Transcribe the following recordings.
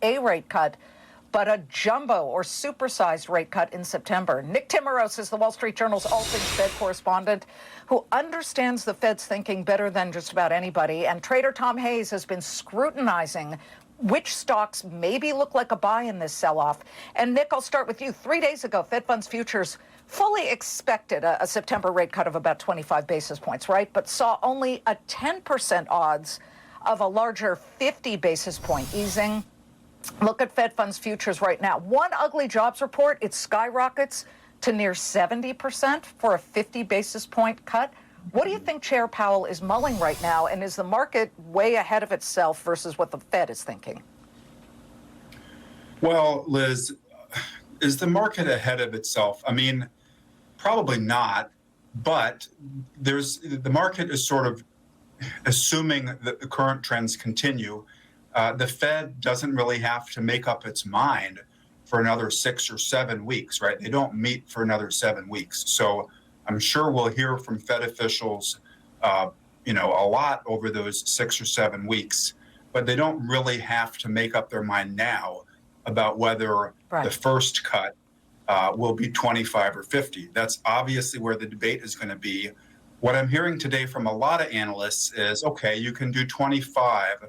a rate cut, but a jumbo or supersized rate cut in September. Nick Timmeros is the Wall Street Journal's All Things Fed correspondent who understands the Fed's thinking better than just about anybody. And trader Tom Hayes has been scrutinizing which stocks maybe look like a buy in this sell-off. And Nick, I'll start with you. 3 days ago, Fed funds futures fully expected a September rate cut of about 25 basis points, right? But saw only a 10% odds of a larger 50 basis point easing. Look at Fed funds futures right now. One ugly jobs report, it skyrockets to near 70% for a 50 basis point cut. What do you think Chair Powell is mulling right now? And is the market way ahead of itself versus what the Fed is thinking? Well, Liz, is the market ahead of itself? I mean, probably not, but the market is sort of assuming that the current trends continue. The Fed doesn't really have to make up its mind for another 6 or 7 weeks, right? They don't meet for another 7 weeks. So I'm sure we'll hear from Fed officials, a lot over those 6 or 7 weeks, but they don't really have to make up their mind now about whether the first cut will be 25 or 50. That's obviously where the debate is going to be. What I'm hearing today from a lot of analysts is, okay, you can do 25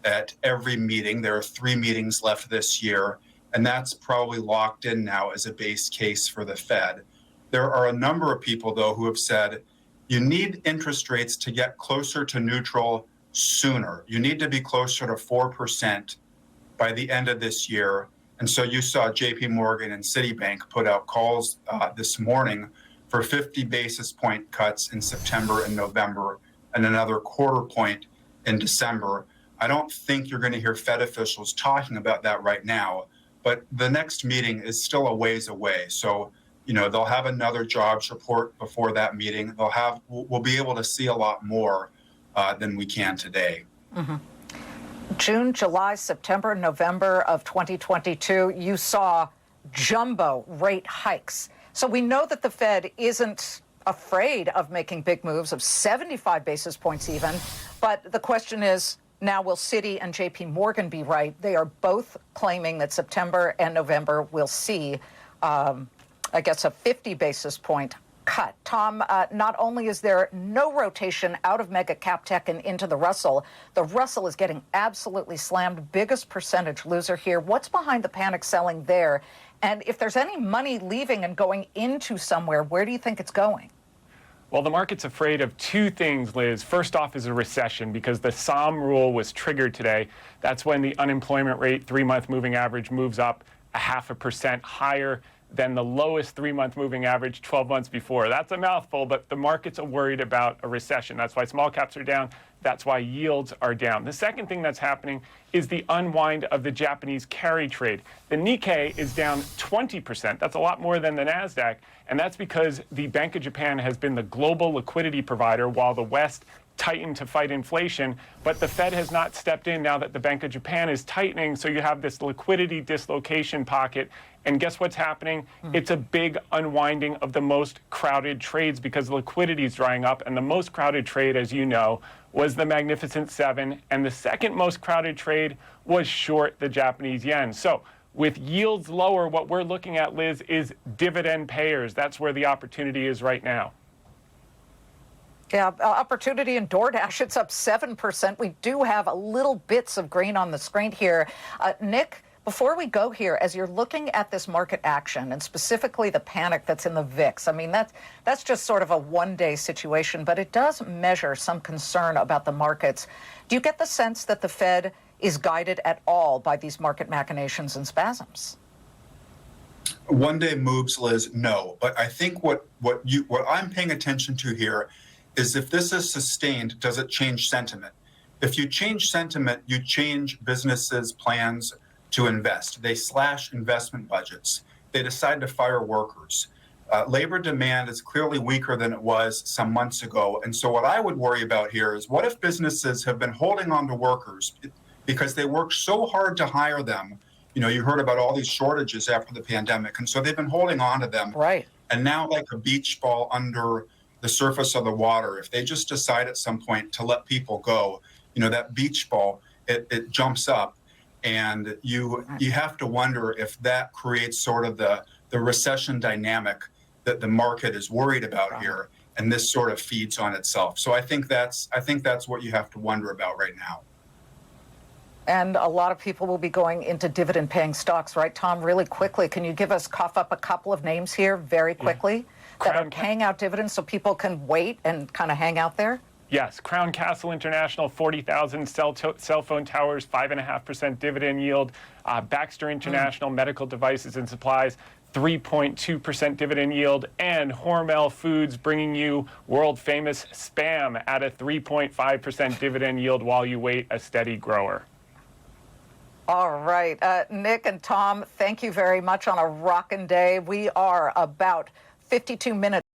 at every meeting. There are 3 meetings left this year, and that's probably locked in now as a base case for the Fed. There are a number of people, though, who have said you need interest rates to get closer to neutral sooner. You need to be closer to 4% by the end of this year. And so you saw JP Morgan and Citibank put out calls this morning for 50 basis point cuts in September and November and another quarter point in December. I don't think you're going to hear Fed officials talking about that right now, but the next meeting is still a ways away. So, they'll have another jobs report before that meeting. We'll be able to see a lot more than we can today. Mm-hmm. June, July, September, November of 2022, you saw jumbo rate hikes. So we know that the Fed isn't afraid of making big moves of 75 basis points even. But the question is, now will Citi and JP Morgan be right? They are both claiming that September and November will see, a 50 basis point cut. Tom, not only is there no rotation out of mega cap tech and into the Russell is getting absolutely slammed, biggest percentage loser here. What's behind the panic selling there? And if there's any money leaving and going into somewhere, where do you think it's going? Well, the market's afraid of 2 things, Liz. First off is a recession because the SOM rule was triggered today. That's when the unemployment rate, 3-month moving average, moves up 0.5% higher than the lowest 3-month moving average 12 months before. That's a mouthful, but the markets are worried about a recession. That's why small caps are down. That's why yields are down. The second thing that's happening is the unwind of the Japanese carry trade. The Nikkei is down 20%. That's a lot more than the NASDAQ. And that's because the Bank of Japan has been the global liquidity provider while the West tightened to fight inflation. But the Fed has not stepped in now that the Bank of Japan is tightening. So you have this liquidity dislocation pocket. And guess what's happening? It's a big unwinding of the most crowded trades because liquidity is drying up. And the most crowded trade, as you know, was the Magnificent Seven. And the second most crowded trade was short the Japanese yen. So with yields lower, what we're looking at, Liz, is dividend payers. That's where the opportunity is right now. Yeah, opportunity in DoorDash, it's up 7%. We do have a little bits of green on the screen here. Nick, before we go here, as you're looking at this market action and specifically the panic that's in the VIX, I mean, that's just sort of a one-day situation, but it does measure some concern about the markets. Do you get the sense that the Fed is guided at all by these market machinations and spasms? One-day moves, Liz, no. But I think what I'm paying attention to here is if this is sustained, does it change sentiment? If you change sentiment, you change businesses' plans to invest. They slash investment budgets. They decide to fire workers. Labor demand is clearly weaker than it was some months ago. And so what I would worry about here is what if businesses have been holding on to workers because they worked so hard to hire them? You heard about all these shortages after the pandemic. And so they've been holding on to them. Right. And now like a beach ball under the surface of the water, if they just decide at some point to let people go, that beach ball, it jumps up. And you have to wonder if that creates sort of the recession dynamic that the market is worried about here, and this sort of feeds on itself. So I think that's what you have to wonder about right now. And a lot of people will be going into dividend-paying stocks, right, Tom? Really quickly, can you cough up a couple of names here very quickly that are paying out dividends so people can wait and kind of hang out there? Yes, Crown Castle International, 40,000 cell phone towers, 5.5% dividend yield. Baxter International, medical devices and supplies, 3.2% dividend yield. And Hormel Foods bringing you world-famous Spam at a 3.5% dividend yield while you wait, a steady grower. All right. Nick and Tom, thank you very much on a rockin' day. We are about 52 minutes.